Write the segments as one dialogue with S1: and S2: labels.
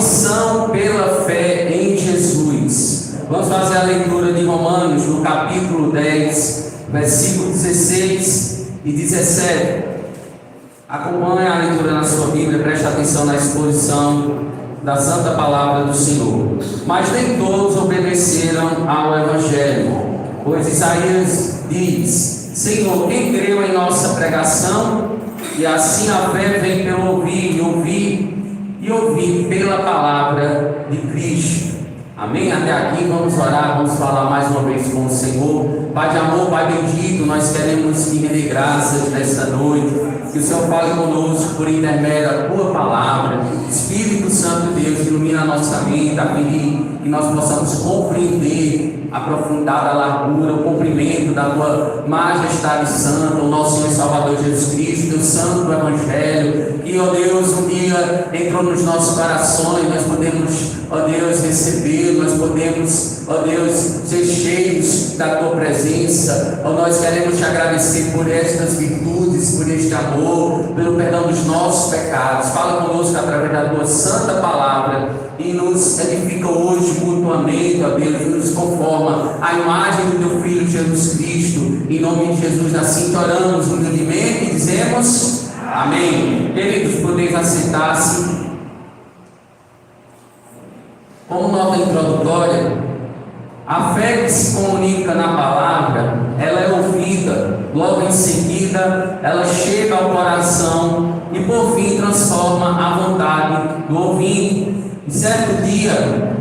S1: salvação pela fé em Jesus. Vamos fazer a leitura de Romanos, no capítulo 10, versículo 16 e 17. Acompanhe a leitura na sua Bíblia, preste atenção na exposição da Santa Palavra do Senhor. Mas nem todos obedeceram ao Evangelho, pois Isaías diz: Senhor, quem creu em nossa pregação? E assim a fé vem pelo ouvir, e ouvir pela palavra de Cristo. Amém? Até aqui, vamos orar, vamos falar mais uma vez com o Senhor. Pai de amor, Pai bendito, nós queremos te render graças nesta noite. Que o Senhor fale conosco por intermédio da tua palavra. Espírito Santo de Deus, ilumina a nossa mente, a fim que nós possamos compreender a profundidade, a largura, o comprimento da tua majestade santa, o nosso Senhor e Salvador Jesus Cristo, teu santo Evangelho, que, ó Deus, um dia entrou nos nossos corações, nós podemos, ó Deus, receber, nós podemos, ó Deus, ser cheios da tua presença. Ó, nós queremos te agradecer por estas virtudes, por este amor, pelo perdão dos nossos pecados. Fala conosco através da tua santa palavra e nos edifica hoje mutuamente, ó Deus, e nos conforma à imagem do teu Filho Jesus Cristo. Em nome de Jesus, assim te oramos humildemente e dizemos amém. Queridos, podeis assentar-se. Como nota introdutória, a fé que se comunica na palavra, ela é ouvida, logo em seguida ela chega ao coração e por fim transforma a vontade do ouvinte. Em certo dia,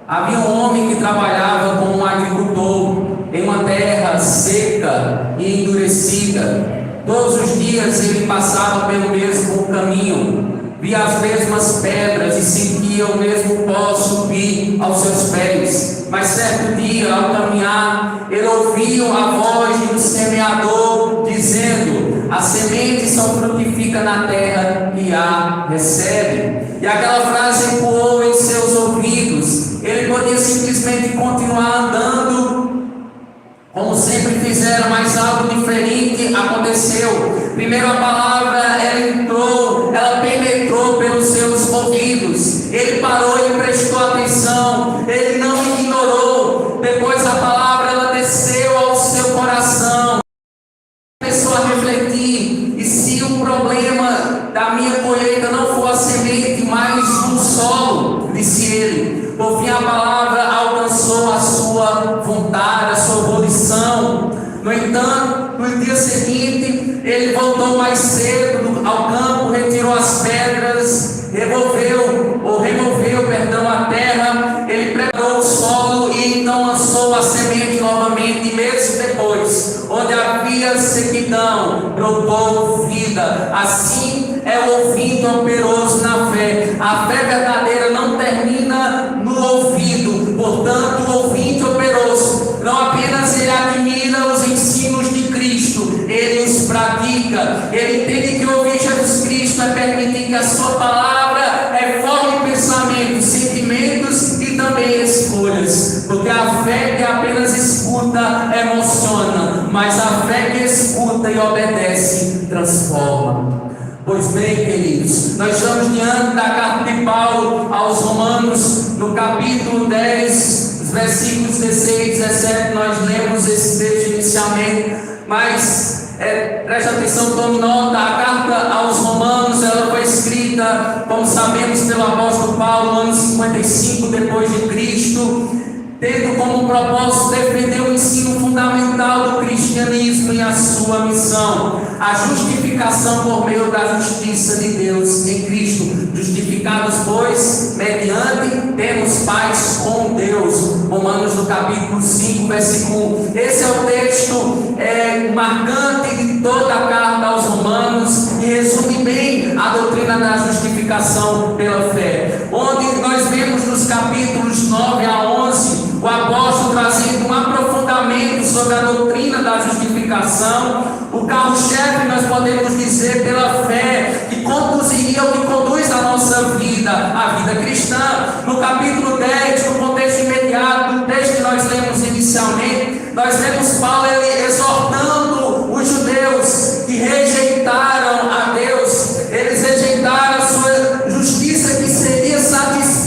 S1: havia um homem que trabalhava como um agricultor em uma terra seca e endurecida. Todos os dias ele passava pelo mesmo caminho, via as mesmas pedras e sentia o mesmo pó subir aos seus pés. Mas certo dia, ao caminhar, ele ouviu a voz de um semeador dizendo: a semente só frutifica na terra que a recebe. E aquela frase ecoou em seus ouvidos. Ele podia simplesmente continuar andando como sempre fizeram, mas algo diferente aconteceu. Primeiro a palavra, ela entrou, ela penetrou pelos seus ouvidos. Ele parou e prestou atenção, ele não ignorou. Depois a palavra, ela desceu ao seu coração, começou a refletir: e se o problema da minha colheita não for a semente, mas o solo? Disse ele. Por fim a palavra alcançou a sua vontade, a sua volição. No entanto, no dia seguinte, ele voltou mais cedo ao campo, retirou as pedras, removeu a terra, ele preparou o solo e então lançou a semente novamente. E mesmo depois, onde havia sequidão, brotou vida. Assim é o ouvinte operoso na fé. A fé verdadeira não termina no ouvido. Portanto, o ouvinte operoso não apenas ele admira os ensinos de Cristo, ele os pratica. Ele entende que ouvir Jesus Cristo é permitir que a sua palavra reforme pensamentos, sentimentos e também escolhas. Porque a fé que apenas escuta emociona, mas a fé que escuta e obedece transforma. Pois bem, queridos, nós estamos diante da carta de Paulo aos Romanos, no capítulo 10, os versículos 16 e 17, nós lemos esse texto inicialmente, mas preste atenção, tome nota. A carta aos Romanos, ela foi escrita, como sabemos, pelo apóstolo Paulo no ano 55 depois de Cristo, tendo como propósito defender o ensino fundamental do cristianismo e a sua missão, a justificação por meio da justiça de Deus em Cristo. Justificados, pois, mediante, temos paz com Deus. Romanos no capítulo 5, versículo 1. Esse é o texto marcante de toda a carta aos Romanos e resume bem a doutrina da justificação pela fé, onde nós vemos nos capítulos 9 a 11 o apóstolo trazendo um aprofundamento sobre a doutrina da justificação. O carro-chefe, nós podemos dizer, pela fé, que conduziria o que conduz a nossa vida, a vida cristã. No capítulo 10, no contexto imediato do texto que nós lemos inicialmente, nós vemos Paulo exortando os judeus que rejeitaram a Deus. Eles rejeitaram a sua justiça que seria satisfeita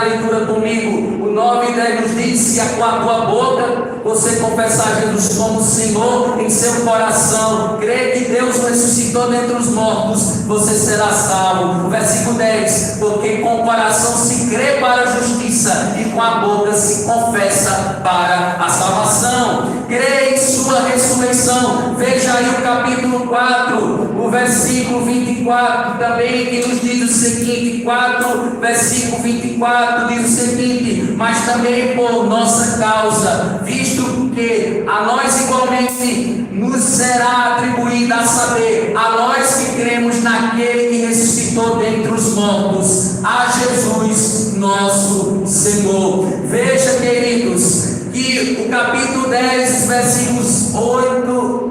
S1: a leitura comigo. O 9 e 10 nos diz: se com a tua boca você confessar Jesus como Senhor, em seu coração crer que Deus o ressuscitou dentre os mortos, você será salvo. O versículo 10: porque com o coração se crê para a justiça e com a boca se confessa para a salvação. Crê em sua ressurreição. Veja aí o capítulo 4, o versículo 24 também, que nos diz o seguinte: 4, versículo 24 diz o seguinte: mas também por nossa causa, visto que a nós igualmente nos será atribuída a saber, a nós que cremos naquele que ressuscitou dentre os mortos, a Jesus nosso Senhor. Veja, queridos, que o capítulo 10, versículos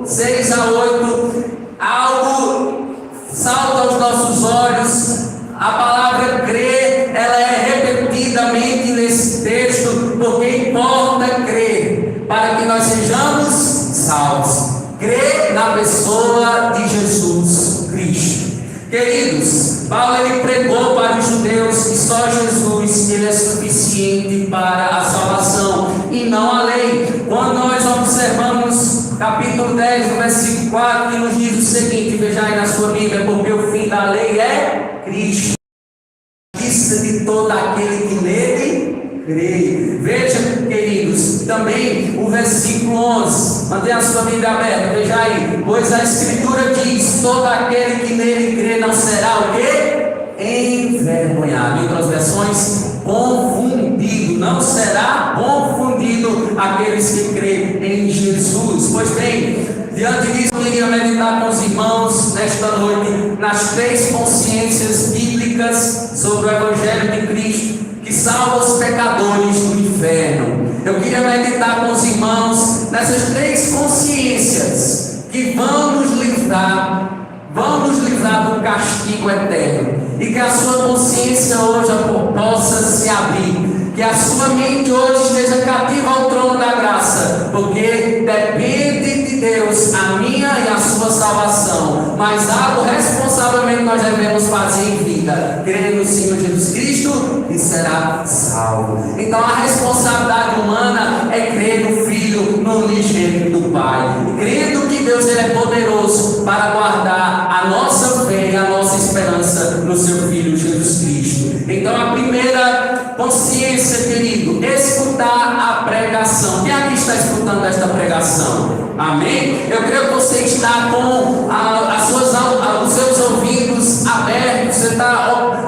S1: 6 a 8, algo salta aos nossos olhos. A palavra crer, ela é repetidamente nesse texto, porque importa crer para que nós sejamos salvos. Crer na pessoa de Jesus Cristo. Queridos, Paulo ele pregou para os judeus que só Jesus ele é suficiente para a salvação e não a lei. Quando nós observamos capítulo 10, versículo 4, que nos diz o seguinte: veja aí na sua Bíblia: porque o fim da lei é Cristo, justiça de todo aquele que nele crê. Veja, queridos, também o versículo 11, mantenha a sua Bíblia aberta, veja aí: pois a Escritura diz: todo aquele que nele crê não será o quê? Envergonhado. Em outras versões, confundido. Não será confundido aqueles que creem em Jesus. Pois bem, diante disso, eu queria meditar com os irmãos nesta noite nas 3 consciências bíblicas sobre o Evangelho de Cristo que salva os pecadores do inferno. Eu queria meditar com os irmãos nessas 3 consciências que vão nos livrar do castigo eterno, e que a sua consciência hoje possa se abrir, que a sua mente hoje esteja cativa ao trono da graça, porque depende de Deus a minha e a sua salvação, mas algo responsavelmente nós devemos fazer em vida: crer no Senhor Jesus Cristo e será salvo. Então a responsabilidade humana é crer no Filho, no unigênito do Pai, crendo que Deus ele é poderoso para guardar a nossa fé e a nossa esperança no seu Filho Jesus Cristo. Então a primeira consciência, querido, escutar a pregação. Quem aqui está escutando esta pregação? Amém? Eu creio que você está com os seus ouvidos abertos,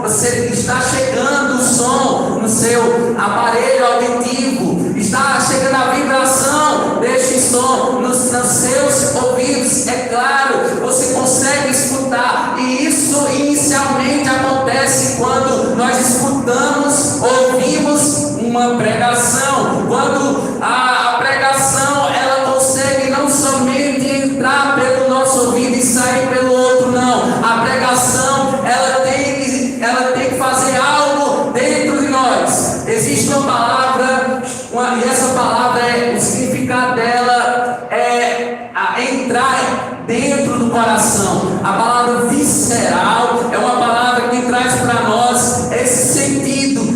S1: você está chegando o som no seu aparelho auditivo, está chegando a vibração deste som nos seus ouvidos. É claro, você consegue escutar, e isso inicialmente acontece quando nós escutamos, ouvimos uma pregação. Quando a pregação ela consegue não somente entrar pelo nosso ouvido e sair pelo outro, não. A pregação ela tem que fazer algo dentro de nós. Existe uma palavra, e essa palavra o significado dela é entrar dentro do coração. A palavra visceral é uma palavra que traz para nós esse sentido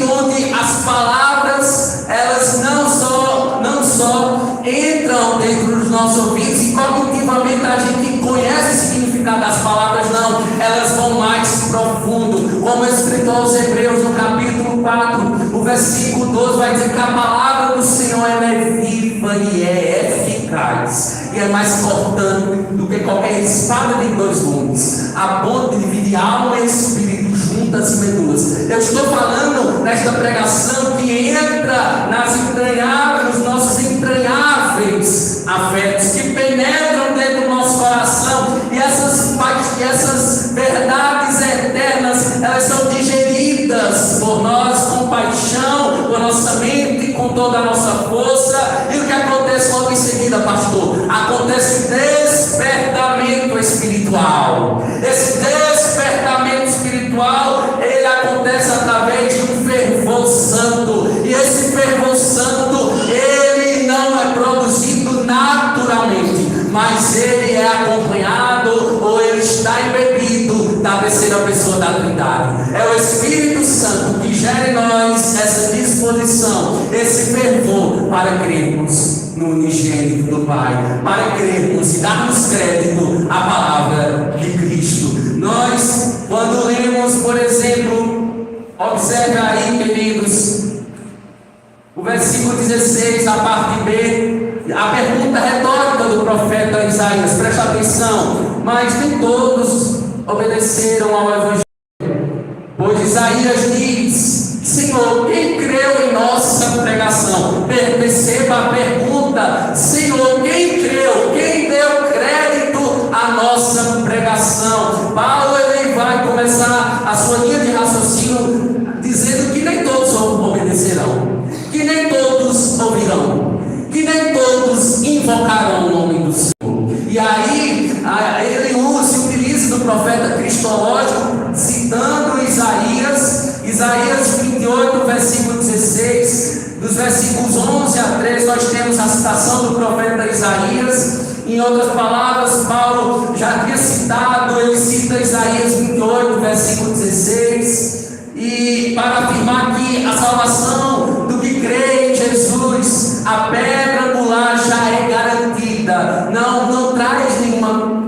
S1: onde as palavras elas não só entram dentro dos nossos ouvidos e cognitivamente a gente conhece o significado das palavras, não, elas vão mais profundo, como escrito aos Hebreus no capítulo 4, o versículo 12 vai dizer que a palavra do Senhor é viva e é eficaz, e é mais cortante do que qualquer espada de 2 gumes, a ponto de dividir alma e espírito, juntas e medulas. Eu estou falando nesta pregação que entra nos nossos entranháveis afetos, que penetram dentro do nosso coração, e essas verdades eternas, elas são digeridas por nós com paixão, por nossa mente, com toda a nossa força. E o que acontece logo em seguida, pastor? Acontece despertamento espiritual. Esse despertamento espiritual, ele acontece através de um fervor santo, e esse fervor santo, ele não é produzido naturalmente, mas ele é acompanhado, ou ele está embebido da terceira pessoa da Trindade. É o Espírito Santo que gera esse fervor para crermos no unigênito do Pai, para crermos e darmos crédito à palavra de Cristo. Nós, quando lemos, por exemplo, observe aí, queridos, o versículo 16, a parte B, a pergunta retórica do profeta Isaías, presta atenção, mas nem todos obedeceram ao Evangelho. Pois Isaías diz: Senhor, quem creu em nossa pregação? Perceba a pergunta: Senhor, quem creu? Quem deu crédito à nossa pregação? Paulo ele vai começar a sua linha de raciocínio dizendo que nem todos obedecerão, que nem todos ouvirão, que nem todos invocarão o nome do Senhor. E aí ele utiliza do profeta cristológico, citando Isaías 28, versículo 16. Dos versículos 11 a 13 nós temos a citação do profeta Isaías. Em outras palavras, Paulo já tinha citado, ele cita Isaías 28, versículo 16, e para afirmar que a salvação do que crê em Jesus, a pedra angular já é garantida, não traz nenhuma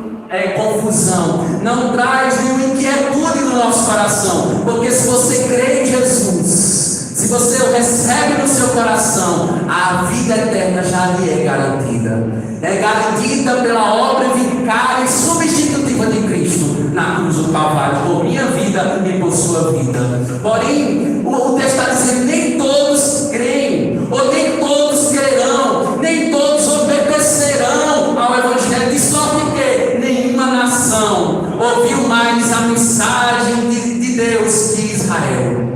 S1: confusão, não traz nenhuma inquietude no nosso coração, porque se você crê em Jesus, se você o recebe no seu coração, a vida eterna já lhe é garantida pela obra vicária e substitutiva de Cristo na cruz do Calvário, por minha vida e por sua vida. Porém, o texto está dizendo: nem todos creem, ou nem todos crerão, nem todos obedecerão ao Evangelho, de sorte que nenhuma nação ouviu mais a mensagem de Deus que Israel.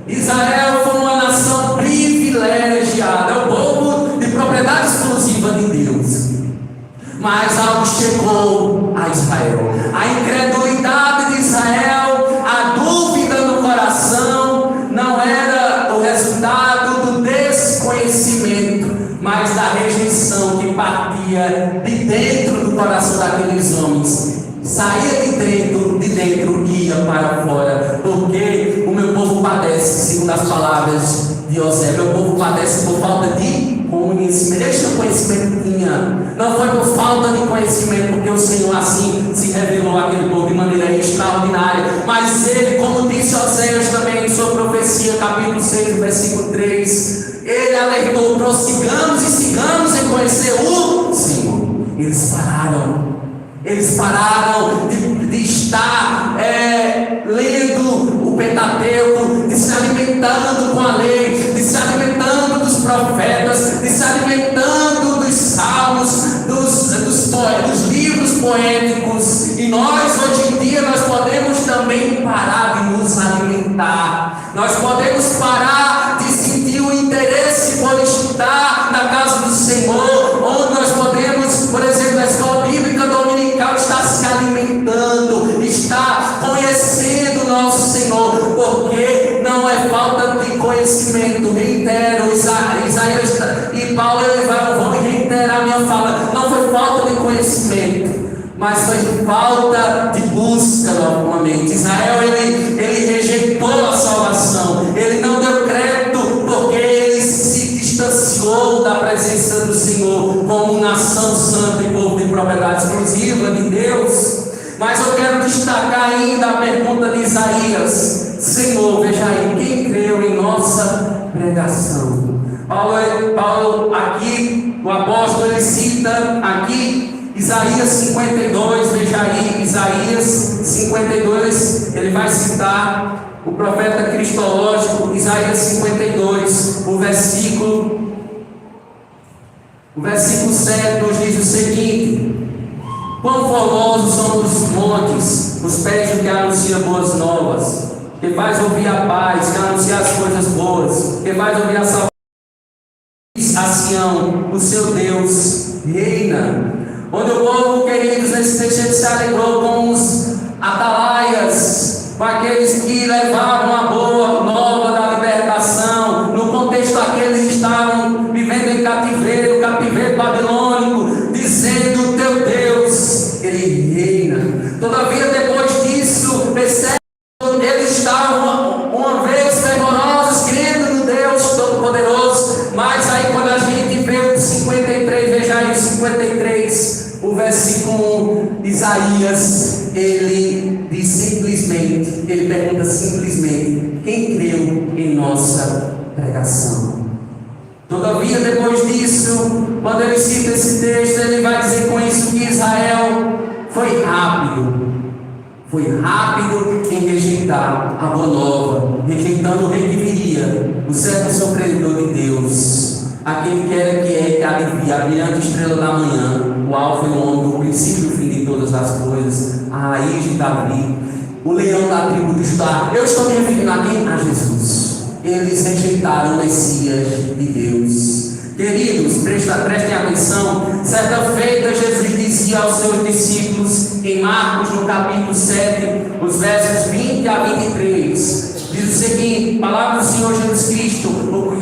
S1: Israel foi uma nação privilegiada, é o povo de propriedade exclusiva de Deus. Mas algo chegou a Israel, a incredulidade de Israel, a dúvida no coração, não era o resultado do desconhecimento, mas da rejeição que partia de dentro do coração daqueles homens. Saía de dentro e ia para fora, porque o meu povo padece, segundo as palavras de José, meu povo padece por falta de conhecimento. Este conhecimento tinha, não foi por falta de conhecimento, porque o Senhor assim se revelou àquele povo de maneira extraordinária, mas ele, como disse Oséias também em sua profecia, capítulo 6, versículo 3, ele alertou: prossigamos e sigamos em conhecer o Senhor. Eles pararam de estar lendo o Pentateuco, de se alimentando com a lei, de se alimentando dos profetas, de se alimentando dos salmos, dos livros poéticos. E nós, hoje em dia, nós podemos também parar de nos alimentar. Nós podemos parar de sentir o interesse por estar na casa do Senhor, onde nós podemos, por exemplo, na escola bíblica dominical, estar se alimentando, estar conhecendo o nosso Senhor, porque não é falta de conhecimento. Reitero, Isaías e Paulo vão reiterar a minha fala: não foi falta de conhecimento, mas foi falta de busca novamente. Israel, ele rejeitou a salvação, ele não deu crédito, porque ele se distanciou da presença do Senhor como nação santa e povo de propriedade exclusiva de Deus. Mas eu quero destacar ainda a pergunta de Isaías: Senhor, veja aí, quem creu em nossa pregação? Paulo aqui, o apóstolo, ele cita aqui Isaías 52, veja aí, Isaías 52, ele vai citar o profeta cristológico, Isaías 52, o versículo 7 nos diz o seguinte: quão formosos são os montes, os pés do que anuncia boas novas, que faz ouvir a paz, que anuncia as coisas boas, que faz ouvir a salvação. A Sião, o seu Deus reina. Onde o povo, queridos, nesse texto se alegrou com os atalaias, com aqueles que levavam a boa nova da libertação. No contexto, aqueles estavam vivendo em cativeiro babilônico, dizendo: teu Deus, ele reina. Todavia, depois disso, percebe, eles estavam uma vez fervorosos, crendo no Deus Todo-Poderoso, Isaías, ele diz simplesmente, ele pergunta simplesmente: quem creu em nossa pregação? Todavia, depois disso, quando ele cita esse texto, ele vai dizer com isso que Israel foi rápido em rejeitar a boa nova, rejeitando o rei que viria, o servo sofredor de Deus, aquele que era, que é, que alivia, a brilhante estrela da manhã, o alfa e o ômega, o princípio e o fim de todas as coisas, a raiz de Davi, o leão da tribo de Judá. Eu estou me referindo a quem? A Jesus. Eles rejeitaram o Messias de Deus. Queridos, prestem atenção. Certa feita, Jesus dizia aos seus discípulos, em Marcos, no capítulo 7, os versos 20 a 23, diz o seguinte: palavra do Senhor Jesus Cristo: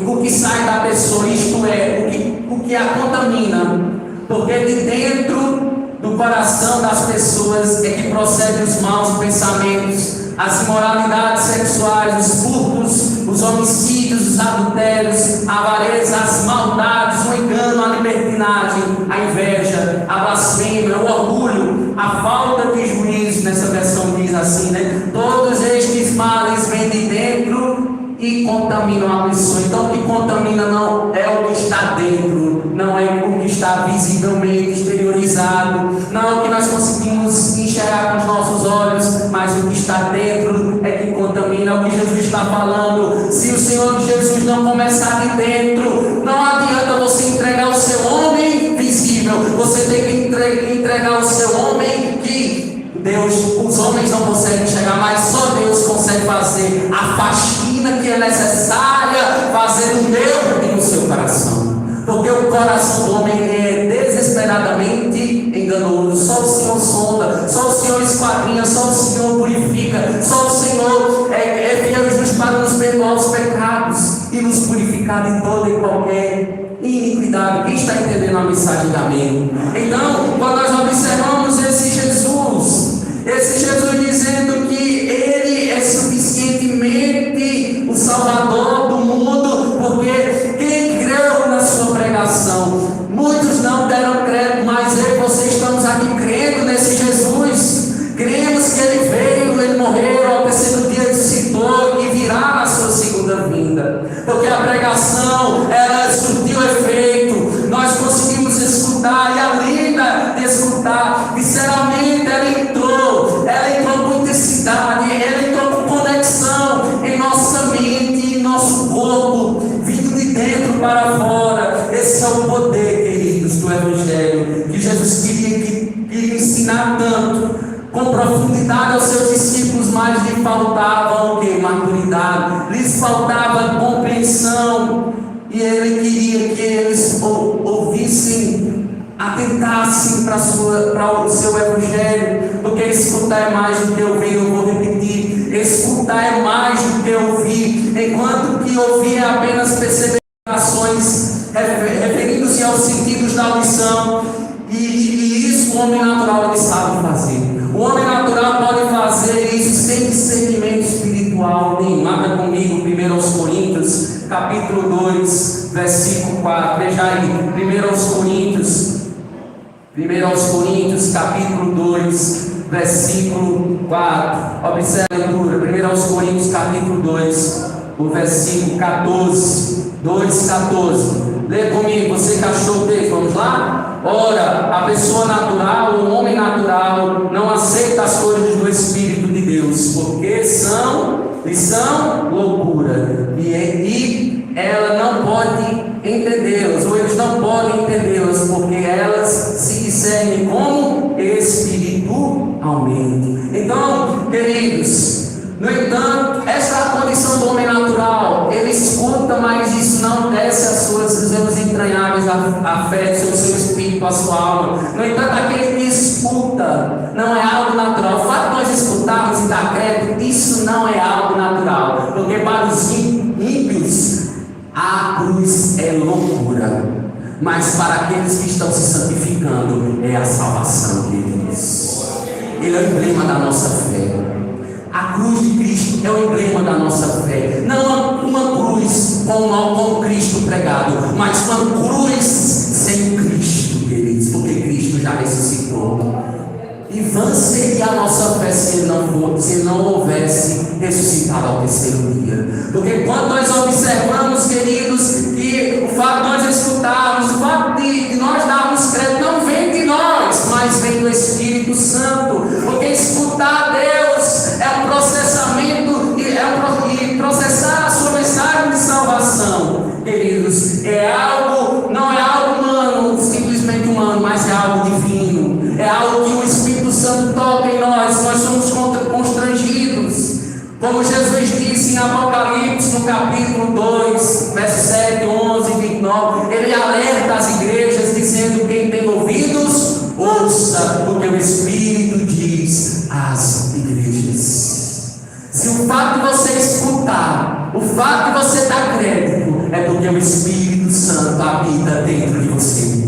S1: o que sai da pessoa, isto é, o que a contamina, porque de dentro do coração das pessoas é que procedem os maus pensamentos, as imoralidades sexuais, os furtos, os homicídios, os adultérios, a avareza, as maldades, o engano, a libertinagem, a inveja, a blasfêmia, o orgulho, a falta de juízo. Nessa versão diz assim, né? Todos estes males vêm de dentro e contaminam a pessoa. Então, o que contamina não é o que está dentro, não é o que está visivelmente exteriorizado, não é o que nós conseguimos enxergar com os nossos olhos, mas o que está dentro é que contamina. É o que Jesus está falando. Se o Senhor Jesus não começar de dentro, não adianta você entregar o seu homem visível, você tem que entregar o seu homem que Deus, os homens não conseguem chegar, mas só Deus consegue fazer a faxina que é necessária fazer no meu e no seu coração. Porque o coração do homem é desesperadamente enganoso. Só o Senhor sonda, só o Senhor esquadrinha, só o Senhor purifica, só o Senhor é fiel e justo para nos perdoar os pecados e nos purificar de toda e qualquer iniquidade. Quem está entendendo a mensagem da amém? Então, quando nós observamos esse Jesus dizendo que Ele é suficientemente o Salvador do mundo, porque quem creu na sua pregação, muitos não deram crédito, mas eu e você estamos aqui crendo nesse Jesus, cremos que Ele veio, Ele morreu, ao terceiro dia ressuscitou e virá na sua segunda vinda, porque a pregação ela surtiu efeito, nós conseguimos escutar, e além de escutar, visceralmente ela entrou com intensidade, ela entrou com conexão em nossa mente, em nosso corpo, vindo de dentro para fora. Esse é o poder, queridos, do Evangelho, que Jesus queria ensinar tanto, com profundidade aos seus discípulos, mas lhes faltava o que? Maturidade, lhes faltava compreensão, e Ele queria que eles ouvissem, atentassem para o seu Evangelho, porque escutar é mais do que ouvir. Eu vou repetir: escutar é mais do que ouvir, enquanto que ouvir é apenas perceber ações referindo-se aos sentidos da audição, e isso o homem natural ele sabe fazer. O homem natural pode fazer isso sem discernimento espiritual nenhum. Abra comigo 1 Coríntios, capítulo 2, versículo 4. Veja aí, 1 Coríntios, capítulo 2, versículo 4. Observe a leitura. 1 Coríntios, capítulo 2, o versículo 14. 2,14. Lê comigo, você que achou o texto, vamos lá? Ora, a pessoa natural, o homem natural, não aceita as coisas do Espírito de Deus, porque lhe são loucura, e ela não pode entendê-las, ou eles não podem entendê-las, porque elas se discernem como espiritualmente. Então, queridos, no entanto, essa é a condição do homem natural. Ele escuta, mas isso não desce aos seus entranháveis, a fé, o seu espírito, a sua alma. No entanto, aquele que escuta não é algo natural. O fato de nós escutarmos e dar crédito, isso não é algo natural, porque para os ímpios a cruz é loucura, mas para aqueles que estão se santificando é a salvação de Deus. Ele é o emblema da nossa fé. A cruz de Cristo é o emblema da nossa fé. Não uma cruz com Cristo pregado, mas uma cruz sem Cristo, queridos, porque Cristo já ressuscitou. E vão ressuscitar ao terceiro dia. Porque quando nós observamos, queridos, que o fato de nós escutarmos, o fato de nós darmos crédito, não vem de nós, mas vem do Espírito Santo. Porque escutar Deus é um processamento, e processar a sua mensagem de salvação, queridos, não é algo humano, simplesmente humano, mas é algo divino. É algo que o Espírito Santo toca em nós somos constrangidos. Como Jesus disse em Apocalipse, no capítulo 2, verso 7, 11 e 29, ele alerta as igrejas, dizendo: quem tem ouvidos, ouça o que o Espírito diz às igrejas. Se o fato de você escutar, o fato de você dar crédito, é porque o Espírito Santo habita dentro de você.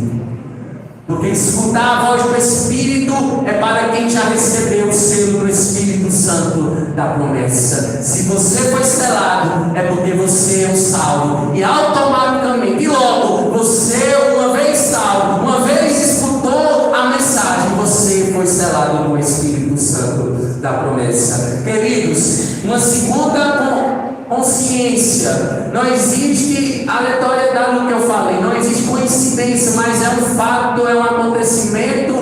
S1: Porque escutar a voz do Espírito é para quem já recebeu o selo do Espírito Santo da promessa. Se você foi selado, é porque você é um salvo. E automaticamente, e logo, você, uma vez salvo, uma vez escutou a mensagem, você foi selado com o Espírito Santo da promessa. Queridos, uma segunda consciência, não existe aleatoriedade no que eu falei, não existe coincidência, mas é um fato, é um acontecimento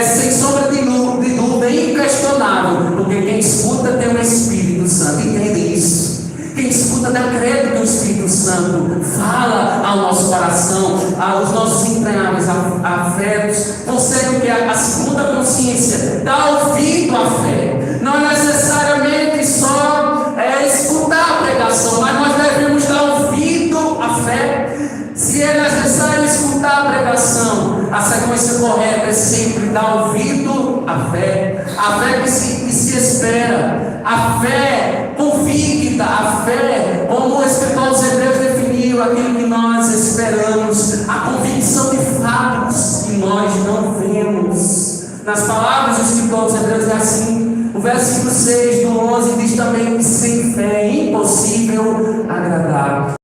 S1: sem sombra de dúvida, inquestionável, porque quem escuta tem o Espírito Santo, entende isso? Quem escuta dá crédito que o Espírito Santo fala ao nosso coração, aos nossos entranháveis afetos. Consegue o que? A segunda consciência, dá ouvido à fé. Não é necessariamente só escutar a pregação, mas nós devemos dar ouvido à fé. Se é necessário escutar a pregação, a sequência correta é sempre dar ouvido à fé. A fé que se espera, a fé convicta, a fé, como o escritor aos Hebreus definiu, aquilo que nós esperamos, a convicção de fatos que nós não vemos. Nas palavras do escritor aos Hebreus é assim. O versículo 6 do 11 diz também que sem fé é impossível agradar.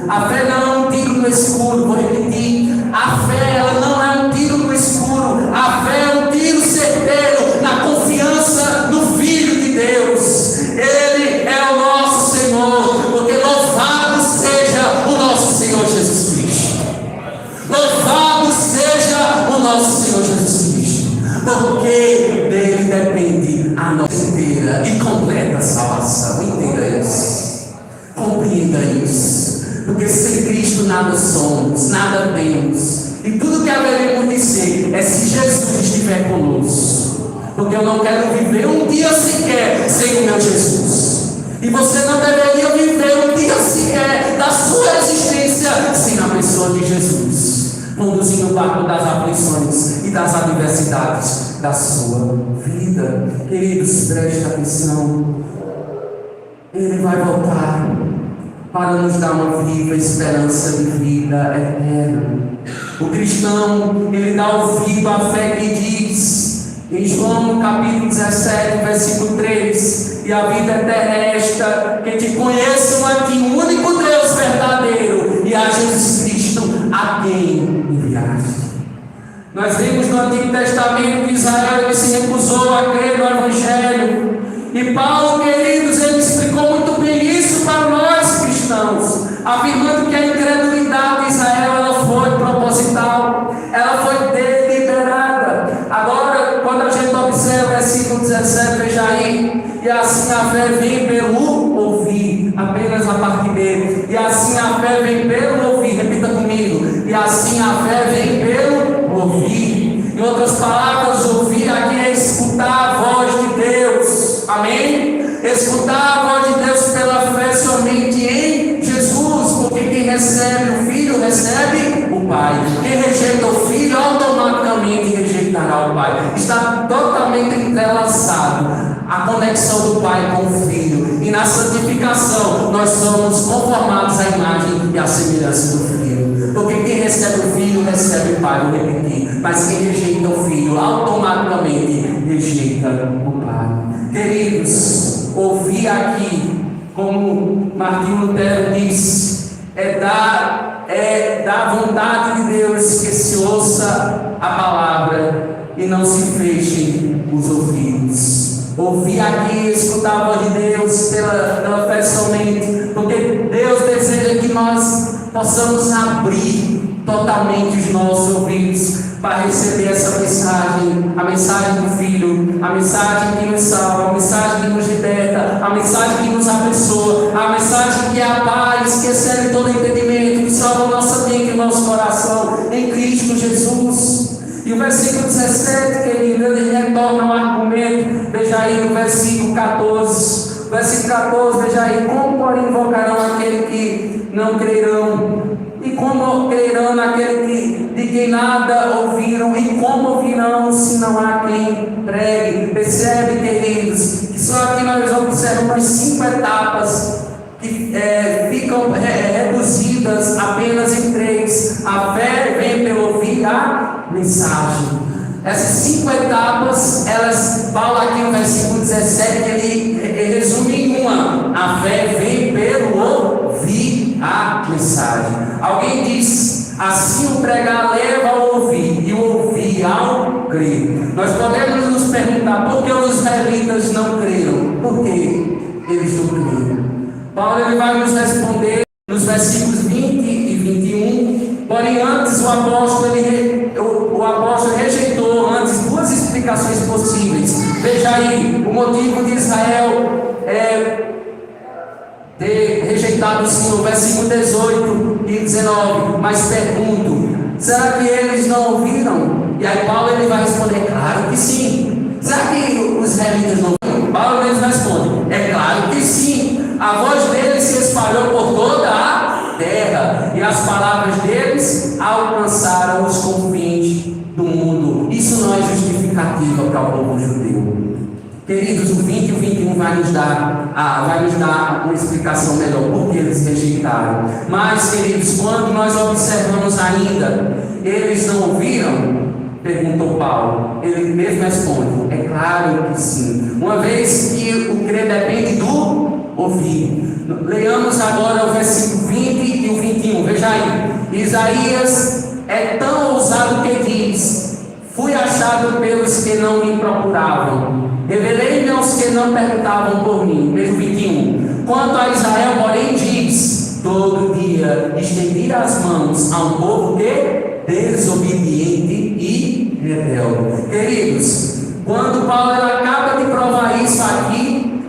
S1: A fé não é um tiro no escuro, vou repetir. A fé ela não é um tiro no escuro. A fé é um tiro certeiro na confiança no Filho de Deus. Ele é o nosso Senhor, porque louvado seja o nosso Senhor Jesus Cristo. Louvado seja o nosso Senhor Jesus Cristo, porque dele depende a nossa inteira e completa salvação. Entenda isso, compreenda isso. Porque sem Cristo nada somos, nada temos. E tudo que haveremos de ser é se Jesus estiver conosco. Porque eu não quero viver um dia sequer sem o meu Jesus. E você não deveria viver um dia sequer da sua existência sem a pessoa de Jesus, conduzindo o barco das aflições e das adversidades da sua vida. Queridos, preste atenção. Ele vai voltar para nos dar uma viva esperança de vida eterna. O cristão, ele dá ouvido à fé que diz, em João capítulo 17, versículo 3, e a vida eterna é esta, que te conheçam a ti, o único Deus verdadeiro, e a Jesus Cristo, a quem enviaste. Nós vimos no Antigo Testamento que Israel ele se recusou a crer no Evangelho. E Paulo, queridos, ele explicou muito bem isso para nós cristãos, afirmando que a incredulidade de Israel ela foi proposital, ela foi deliberada. Agora, quando a gente observa o versículo 17, veja aí, e assim a fé vem pelo ouvir, apenas a parte dele, e assim a fé vem pelo ouvir, repita comigo, e assim a fé vem pelo ouvir. Em outras palavras, ouvir aqui é escutar a voz de Deus, amém? Escutar a voz de Deus pela fé somente em Jesus, porque quem recebe o Filho recebe o Pai. Quem rejeita o Filho automaticamente rejeitará o Pai. Está totalmente entrelaçado a conexão do Pai com o Filho. E na santificação nós somos conformados à imagem e à semelhança do Filho. Porque quem recebe o Filho recebe o Pai, vou repetir. Mas quem rejeita o Filho automaticamente rejeita o Pai. Queridos, ouvir aqui, como Martinho Lutero diz, é dar vontade de Deus que se ouça a palavra e não se fechem os ouvidos. Ouvir aqui, escutar a voz de Deus pela fé somente, porque Deus deseja que nós possamos abrir totalmente os nossos ouvidos para receber essa mensagem, a mensagem do Filho, a mensagem que nos salva, a mensagem que nos liberta, a mensagem que nos abençoa, a mensagem que é a paz, que excede todo entendimento, que salva a nossa mente e o nosso coração em Cristo Jesus. E o versículo 17, querido, ele retorna ao argumento. Veja aí no versículo 14. Versículo 14, veja aí: como porém invocarão aquele que não crerão? E como crerão naquele de quem nada ouviram? E como ouvirão se não há quem pregue? Percebe, queridos, que só aqui nós observamos 5 etapas que ficam reduzidas apenas em 3. A fé vem pelo ouvir a mensagem. Essas 5 etapas, Paulo aqui no versículo 17, ele resume em uma: a fé vem pelo ouvir a mensagem. Alguém diz assim: o pregar leva ao ouvir, e o ouvir ao crer. Nós podemos nos perguntar por que os israelitas não creram? Por que eles não creram? Paulo ele vai nos responder nos versículos 20 e 21. Porém, antes o apóstolo rejeitou antes 2 explicações possíveis. Veja aí o motivo de Israel ter rejeitado o Senhor, versículo 18 e 19. Mas pergunto: será que eles não ouviram? E aí Paulo ele vai responder: claro que sim. Será que os israelitas não ouviram? Paulo ele responde: é claro que sim. A voz deles se espalhou por toda a terra, e as palavras deles alcançaram os confins do mundo. Isso não é justificativa para o povo judeu. Queridos, o 20 e o 21 vai nos dar uma explicação melhor por que eles rejeitaram. Mas, queridos, quando nós observamos ainda, eles não ouviram? Perguntou Paulo. Ele mesmo responde: é claro que sim. Uma vez que o crer depende do ouvir. Leiamos agora o versículo 20 e o 21. Veja aí. Isaías é tão ousado que diz: fui achado pelos que não me procuravam, revelei-me aos que não perguntavam por mim. Veja o 21. Quanto a Israel, porém, diz: todo dia estendi as mãos a um povo que desobediente e rebelde. Queridos, quando Paulo acaba de provar isso aqui,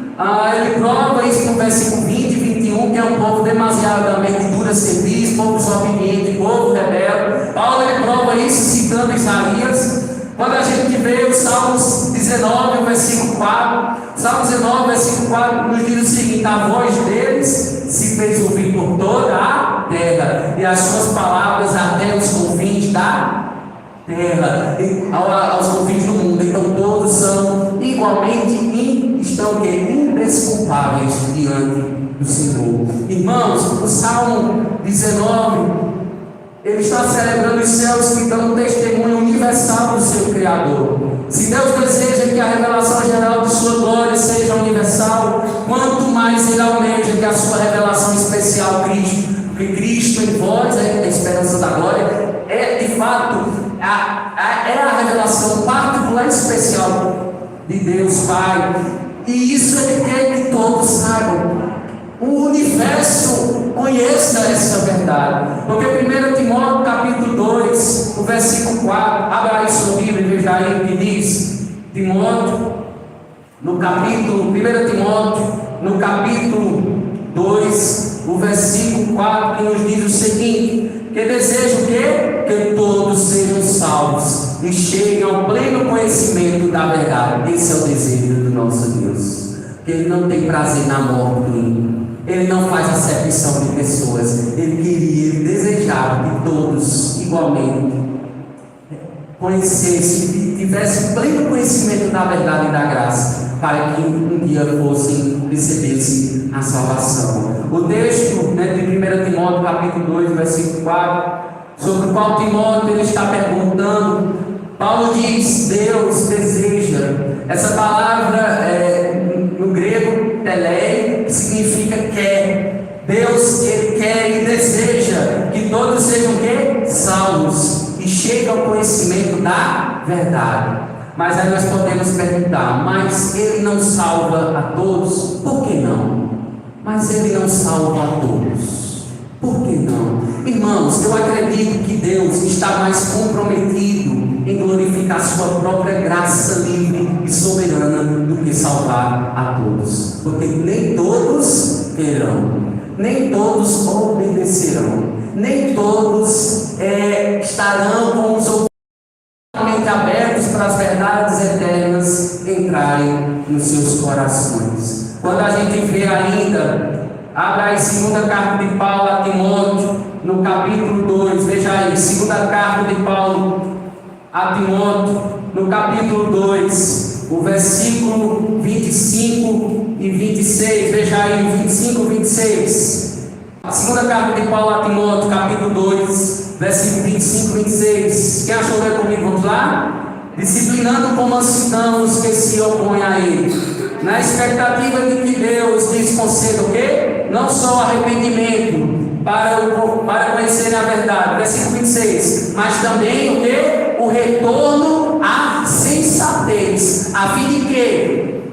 S1: ele prova isso no versículo 20 e 21, que é um povo demasiadamente dura serviço, povo desobediente, povo rebelde. Paulo ele prova isso citando Isaías. Quando a gente vê o Salmos 19, versículo 4, Salmos 19, versículo 4 nos diz o seguinte: a voz deles se fez ouvir por toda a terra, e as suas palavras até os confins da terra, aos confins do mundo. Então todos são igualmente estão indesculpáveis diante do Senhor. Irmãos, o Salmo 19 ele está celebrando os céus que dão um testemunho universal do seu Criador. Se Deus deseja que a revelação geral de sua glória seja universal, quanto mais ele almeja que a sua revelação especial Cristo, porque Cristo em vós é a esperança da glória, é de fato a revelação particular e especial de Deus Pai. E isso ele quer que todos saibam. O universo conheça essa verdade. Porque 1 Timóteo capítulo 2, o versículo 4, abra aí sua Bíblia e veja aí o que diz. Timóteo, no capítulo, 1 Timóteo, no capítulo 2, o versículo 4, que nos diz o seguinte: que deseja o quê? Que todos sejam salvos e cheguem ao pleno conhecimento da verdade. Esse é o desejo do nosso Deus. Que Ele não tem prazer na morte do ímpio. Ele não faz acepção de pessoas. Ele desejava que todos igualmente conhecessem, tivessem pleno conhecimento da verdade e da graça, para que um dia fossem, recebessem a salvação. O texto de 1 Timóteo capítulo 2, versículo 4, sobre o qual Timóteo ele está perguntando, Paulo diz: Deus deseja. Essa palavra no grego telei, que significa quer. Deus ele quer e deseja que todos sejam quê? Salvos e cheguem ao conhecimento da verdade. Mas aí nós podemos perguntar: mas Ele não salva a todos? Por que não? Mas Ele não salva a todos. Por que não? Irmãos, eu acredito que Deus está mais comprometido em glorificar sua própria graça livre e soberana do que salvar a todos. Porque nem todos terão, nem todos obedecerão, nem todos estarão com os ouvidos abertos para as verdades eternas entrarem nos seus corações. Quando a gente vê ainda, abra aí segunda carta de Paulo a Timóteo, no capítulo 2, veja aí, segunda carta de Paulo a Timóteo, no capítulo 2, o versículo 25 e 26, veja aí, 25 e 26. A segunda carta de Paulo a Timóteo, capítulo 2, versículo 25 e 26. Quem achou ler comigo? Vamos lá? Disciplinando com mansidão os que se opõem a ele, na expectativa de que Deus lhes conceda o quê? Não só arrependimento para conhecerem a verdade, versículo 26, mas também o quê? O retorno à sensatez, a fim de que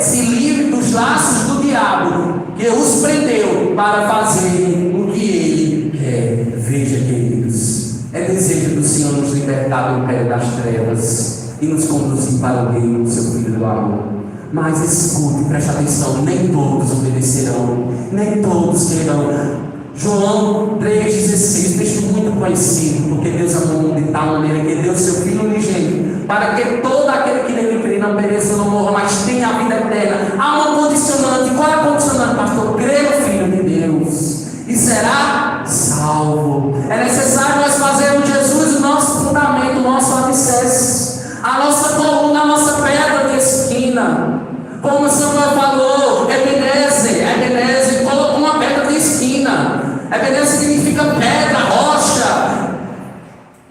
S1: se livre dos laços do diabo, que os prendeu para fazer o que ele quer. Veja, queridos, é desejo do Senhor nos libertar do império das trevas e nos conduzir para o reino do seu Filho do amor. Mas escute, preste atenção: nem todos obedecerão, nem todos terão. João 3,16, texto muito conhecido, porque Deus amou o mundo de tal maneira que deu seu Filho unigênito, para que todo aquele que nele crê não pereça, não morra, mas tenha a vida eterna. Há uma condicionante. Qual é a condicionante, pastor? Crê no Filho de Deus e será salvo. É necessário nós fazermos Jesus o nosso fundamento, o nosso alicerce, a nossa coluna, a nossa pedra de esquina. Como o Samuel falou, Ebenezer colocou uma pedra de esquina. Ebenezer significa pedra, rocha.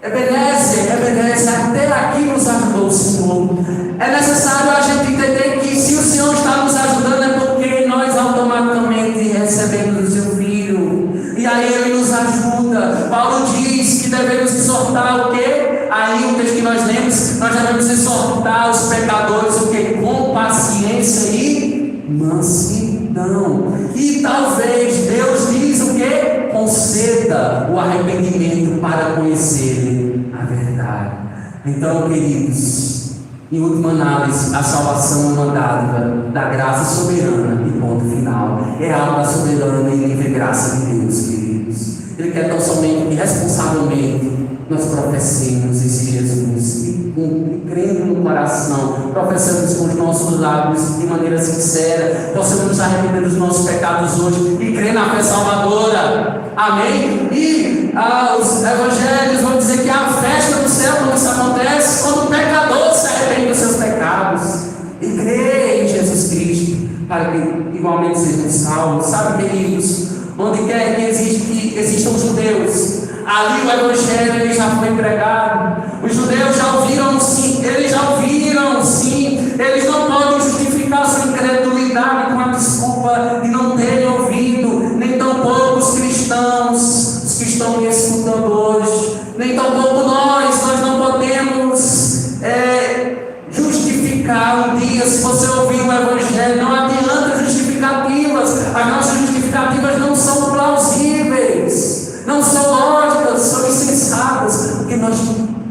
S1: Ebenezer, até aqui nos ajudou o Senhor. É necessário a gente entender que se o Senhor está nos ajudando é porque nós automaticamente recebemos o seu Filho, e aí Ele nos ajuda. Paulo diz que devemos exortar o quê? Aí o texto que nós lemos, nós devemos exortar os pecadores o quê? Com paciência e mansidão. E talvez Deus diz o quê? Conceda o arrependimento para conhecer a verdade. Então, queridos, em última análise, a salvação é uma dádiva da graça soberana e ponto final. É algo da soberana e livre graça de Deus, queridos. Ele quer tão somente que responsavelmente nós professemos esse Jesus e crendo no coração, professamos com os nossos lábios de maneira sincera, possamos nos arrepender dos nossos pecados hoje e crer na fé salvadora. Amém? E os evangelhos vão dizer que a festa do céu, como isso acontece, quando o pecador se arrepende dos seus pecados e crê em Jesus Cristo, para que igualmente sejam salvos. Sabe, queridos, onde quer que existam os judeus, ali o evangelho ele já foi pregado. Os judeus já ouviram sim, eles não podem justificar sua incredulidade com a desculpa de não terem ouvido, nem tampouco os cristãos, os que estão me escutando hoje, nem tampouco nós não podemos justificar um dia. Se você ouvir o evangelho, não adianta justificativas, as nossas justificativas não são plausíveis, não são lógicas, são insensatas, porque nós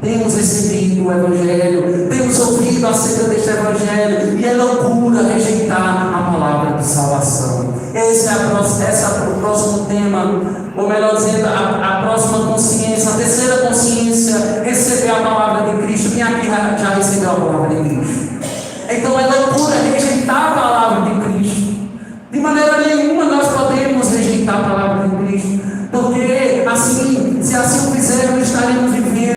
S1: temos recebido o Evangelho, temos ouvido acerca deste Evangelho, e é loucura rejeitar a palavra de salvação. Esse é o próximo tema, ou melhor dizendo, a próxima consciência, a terceira consciência, receber a palavra de Cristo. Quem aqui já recebeu a palavra de Cristo? Então é loucura rejeitar a palavra de Cristo. De maneira nenhuma nós podemos rejeitar a palavra de Cristo, porque assim, se assim o fizermos, estaremos vivendo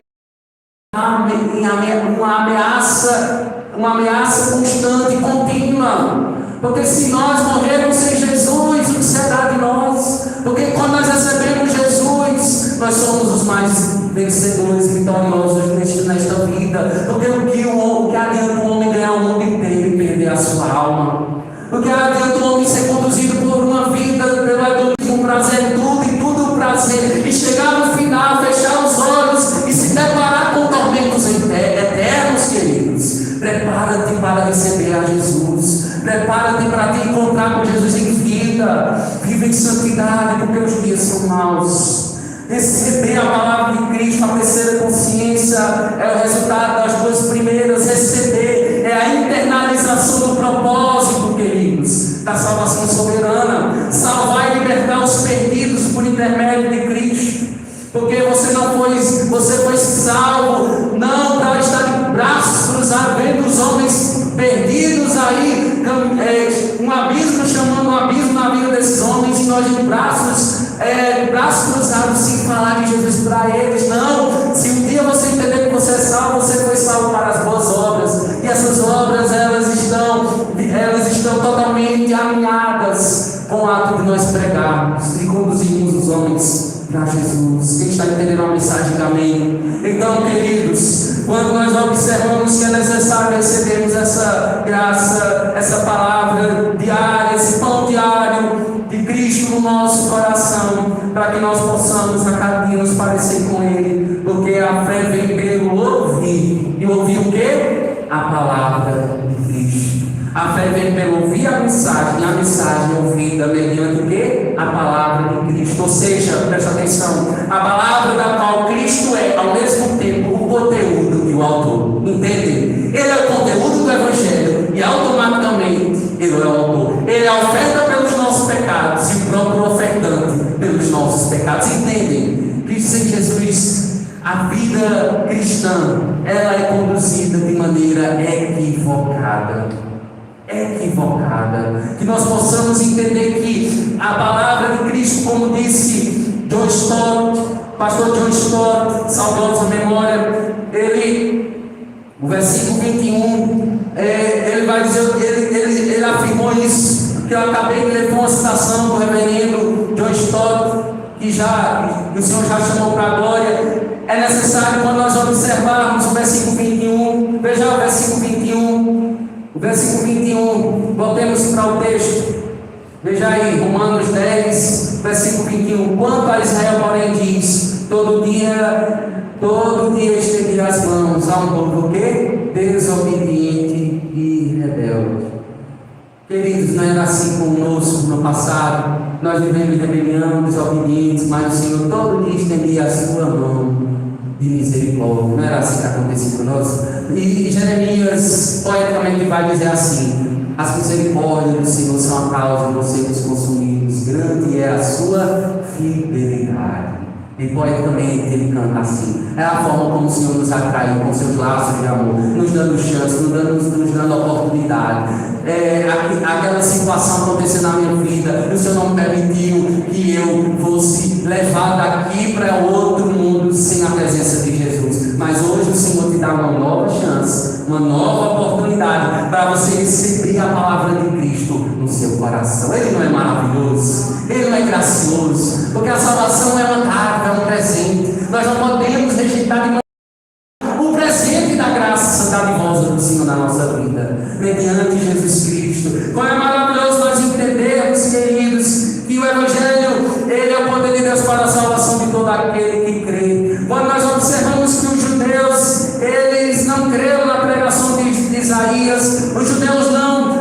S1: uma ameaça constante e contínua. Porque se nós morrermos sem Jesus, o que será de nós? Porque quando nós recebemos Jesus, nós somos os mais vencedores e vitoriosos nesta vida. Porque o que adianta o homem ganhar o mundo inteiro e perder a sua alma? O que adianta o homem ser conduzido por uma vida pelo hedonismo, prazer tudo prazer, e chegar no final, fechar os olhos e se deparar com tormentos eternos, queridos? viva em santidade, porque os dias são maus. Receber a palavra de Cristo, a terceira consciência, é o resultado das duas primeiras. Receber é a internalização do propósito, queridos, da salvação soberana. Salvar e libertar os perdidos por intermédio de Cristo. Porque você foi salvo, não para estar de braços cruzados, vendo os homens perdidos aí, um abismo chamando um abismo na vida desses homens, e nós de braços cruzados, sem falar de Jesus para eles. Não, se um dia você entender que você é salvo, você foi salvo para as boas obras, e essas obras elas estão totalmente alinhadas com o ato de nós pregarmos e conduzirmos os homens para Jesus. Quem está entendendo a mensagem de amém? Então, queridos, quando nós observamos que é necessário recebermos essa graça, essa palavra diária, esse pão diário de Cristo no nosso coração, para que nós possamos a cada dia nos parecer com Ele, porque a fé vem pelo ouvir, e ouvir o quê? A palavra de Cristo. A fé vem pelo ouvir a mensagem ouvida mediante o quê? A palavra de Cristo. Ou seja, presta atenção, a palavra da qual Cristo é, ao mesmo tempo, o conteúdo e o autor. Entende? Ele é o conteúdo do Evangelho e automaticamente Ele é o autor. Ele é a oferta pelos nossos pecados e o próprio ofertante pelos nossos pecados. Entendem? Cristo em Jesus, a vida cristã, ela é conduzida de maneira equivocada. Que nós possamos entender que a palavra de Cristo, como disse John Stott, pastor John Stott, saudosa memória, no versículo 21, ele vai dizer, ele afirmou isso, que eu acabei de ler uma citação do reverendo John Stott, que o Senhor já chamou para a glória. É necessário, quando nós observarmos o versículo 21, veja o versículo 21. O versículo 21, voltemos para o texto. Veja aí, Romanos 10, versículo 21. Quanto a Israel, porém, diz: todo dia estendi as mãos a um povo que desobediente e rebelde. Queridos, não era assim conosco no passado. Nós vivemos em rebelião, desobedientes, mas o Senhor todo dia estendia a sua mão de misericórdia. Não era assim que acontecia conosco? E Jeremias poeticamente vai dizer assim: as misericórdias do Senhor são a causa de não sermos consumidos, grande é a sua fidelidade. E poeticamente ele canta assim: é a forma como o Senhor nos atraiu com seus laços de amor, nos dando chance, nos dando oportunidade. Aquela situação aconteceu na minha vida, o Senhor não permitiu que eu fosse levado daqui para outro mundo sem a presença de Jesus. Mas hoje o Senhor te dá uma nova chance, uma nova oportunidade para você receber a palavra de Cristo no seu coração. Ele não é maravilhoso? Ele não é gracioso? Porque a salvação é uma dádiva, é um presente. Nós não podemos rejeitar de o presente da graça dadivosa do Senhor na nossa vida, mediante Jesus Cristo. Como é maravilhoso nós entendermos, queridos, que o Evangelho, ele é o poder de Deus para a salvação de todo aquele que crê. Quando nós observamos que os judeus, eles não creram na pregação de Isaías, os judeus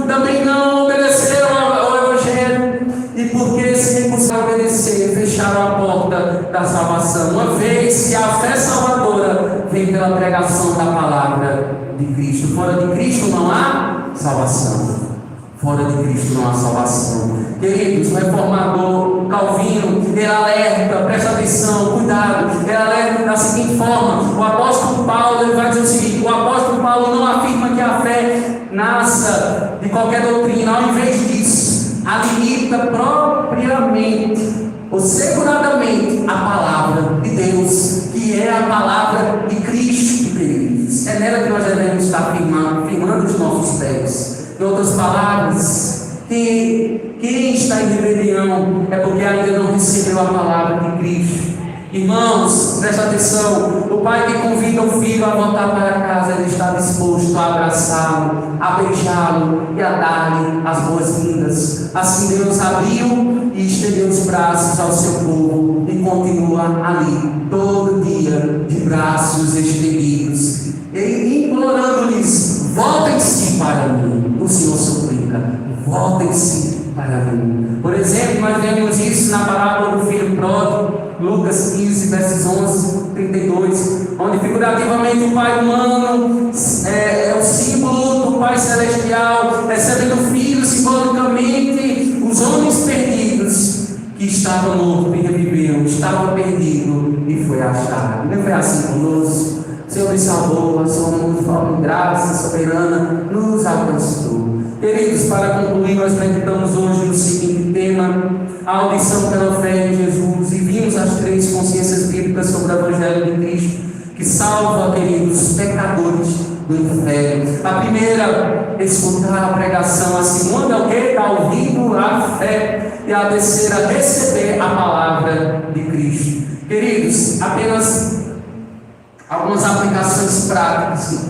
S1: também não obedeceram ao Evangelho, e porque se recusaram a obedecer, fecharam a porta da salvação. Uma vez que a fé salvadora vem pela pregação da palavra de Cristo. Fora de Cristo não há salvação. Fora de Cristo não há salvação. Queridos, o reformador Calvino, ele alerta, presta atenção, cuidado, ele alerta da seguinte forma: o apóstolo Paulo, ele vai dizer o seguinte: o apóstolo Paulo não afirma que a fé nasça de qualquer doutrina, ao invés disso, alimenta propriamente ou seguradamente a palavra de Deus, que é a palavra de Cristo, queridos. É nela que nós devemos estar firmando os nossos pés. Em outras palavras, quem está em rebelião é porque ainda não recebeu a palavra de Cristo. Irmãos, presta atenção: o pai que convida o filho a voltar para casa, ele está disposto a abraçá-lo, a beijá-lo e a dar-lhe as boas-vindas. Assim Deus abriu e estendeu os braços ao seu povo e continua ali, todo dia, de braços estendidos, e implorando-lhes: voltem-se para mim. O Senhor suplica: voltem-se para mim. Por exemplo, nós vemos vemos isso na parábola do filho pródigo, Lucas 15, versos 11, 32, onde figurativamente o Pai humano é o símbolo do Pai celestial, recebendo o Filho simbolicamente os homens perdidos que estavam mortos e reviveram, estavam perdidos e foi achado. Não foi assim conosco? O Senhor nos salvou, a sua mão de forma graça soberana nos alcançou. Queridos, para concluir, nós meditamos hoje no seguinte tema: a audição pela fé em Jesus, e vimos as 3 consciências bíblicas sobre o Evangelho de Cristo, que salva, queridos, os pecadores do inferno. A primeira, escutar a pregação. A segunda, o que? Dar ouvido à fé. E a terceira, receber a palavra de Cristo. Queridos, apenas algumas aplicações práticas.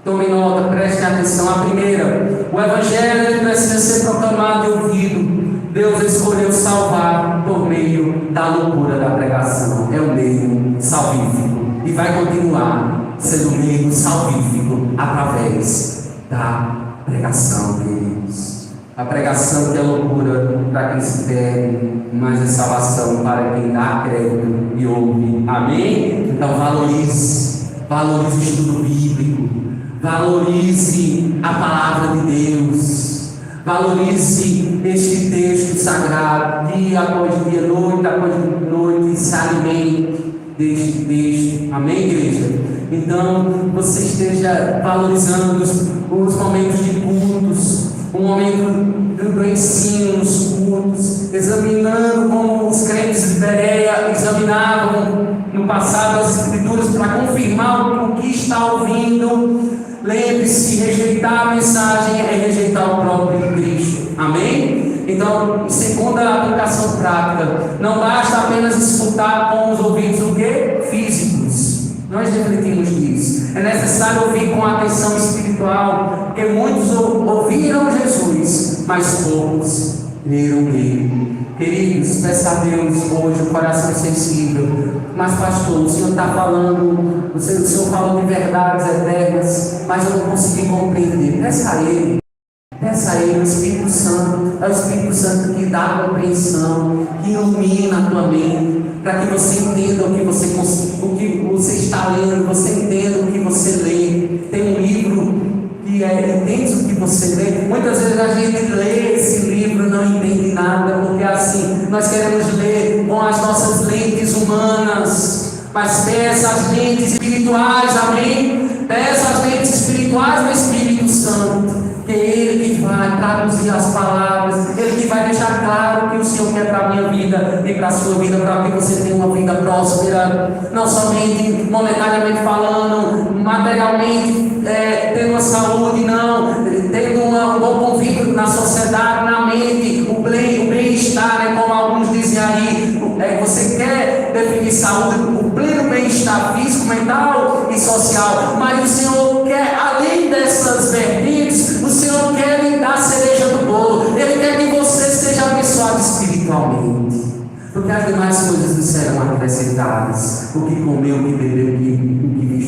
S1: Tomem nota, prestem atenção. A primeira, o Evangelho precisa ser proclamado e ouvido. Deus escolheu salvar por meio da loucura da pregação. É o meio salvífico. E vai continuar sendo o meio salvífico através da pregação, queridos. A pregação que é loucura para quem se perde, mas é salvação para quem dá crédito e ouve. Amém? Então valorize o estudo bíblico, valorize a palavra de Deus, valorize este texto sagrado, dia após dia, noite após noite, se alimente deste texto. Amém, igreja? Então você esteja valorizando os momentos de cultos, o momento do ensino nos cultos, examinando como os crentes de Bereia examinavam no passado as Escrituras para confirmar o que está ouvindo. Lembre-se, rejeitar a mensagem é rejeitar o próprio Cristo. Amém? Então, segunda aplicação prática, não basta apenas escutar com os ouvidos o quê? Físicos. Nós refletimos nisso. É necessário ouvir com atenção espiritual, porque muitos ouviram Jesus, mas poucos leram ele. Queridos, peça a Deus hoje o coração sensível. Mas pastor, o Senhor está falando, o Senhor falou de verdades eternas, mas eu não consegui compreender. Peça a Ele. Peça a Ele, o Espírito Santo. É o Espírito Santo que dá a compreensão, que ilumina a tua mente, para que você entenda o que você está lendo, você entenda o que você lê. Tem um livro que entende o que você lê. Muitas vezes a gente lê esse livro e não entende nada, porque assim, nós queremos ler com as nossas lentes humanas, mas peça as lentes espirituais, amém? Peça as lentes espirituais do Espírito Santo, que é Ele que vai traduzir as palavras, Ele que vai deixar claro o que o Senhor quer para a minha vida e para a sua vida, para que você tenha uma vida próspera, não somente monetariamente falando, materialmente, tendo uma saúde, não, tendo um bom convívio na sociedade, na mente, o bem-estar, como alguns dizem aí. Você quer definir saúde, o pleno bem-estar físico, mental e social, mas o Senhor quer, além dessas vertentes, o Senhor quer lhe dar a cereja do bolo. Ele quer que você seja abençoado espiritualmente, porque as demais coisas lhe serão acrescentadas. O que comeu, o que bebeu, o que vestiu.